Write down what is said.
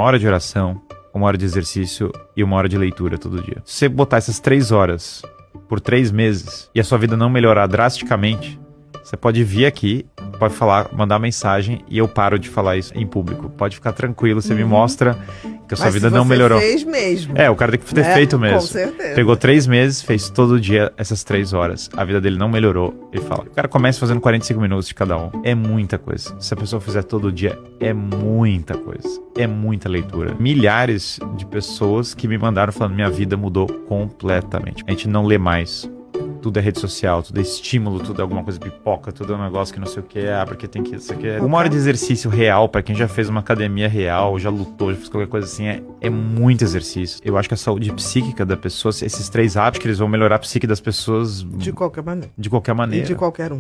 hora de oração, 1 hora de exercício e 1 hora de leitura todo dia. Se você botar essas 3 horas por 3 meses e a sua vida não melhorar drasticamente, você pode vir aqui, pode falar, mandar mensagem e eu paro de falar isso em público. Pode ficar tranquilo, você me mostra que a sua vida não melhorou. Mas fez mesmo. O cara tem que ter feito mesmo. Com certeza. Pegou 3 meses, fez todo dia essas 3 horas. A vida dele não melhorou. Ele fala. O cara começa fazendo 45 minutos de cada um. É muita coisa. Se a pessoa fizer todo dia, é muita coisa. É muita leitura. Milhares de pessoas que me mandaram falando minha vida mudou completamente. A gente não lê mais. Tudo é rede social, tudo é estímulo, tudo é alguma coisa pipoca, tudo é um negócio que não sei o que, porque tem que isso aqui. 1 hora de exercício real, pra quem já fez uma academia real, já lutou, já fez qualquer coisa assim, é muito exercício. Eu acho que a saúde psíquica da pessoa, esses 3 hábitos, que eles vão melhorar a psique das pessoas De qualquer maneira. De qualquer maneira. E de qualquer um.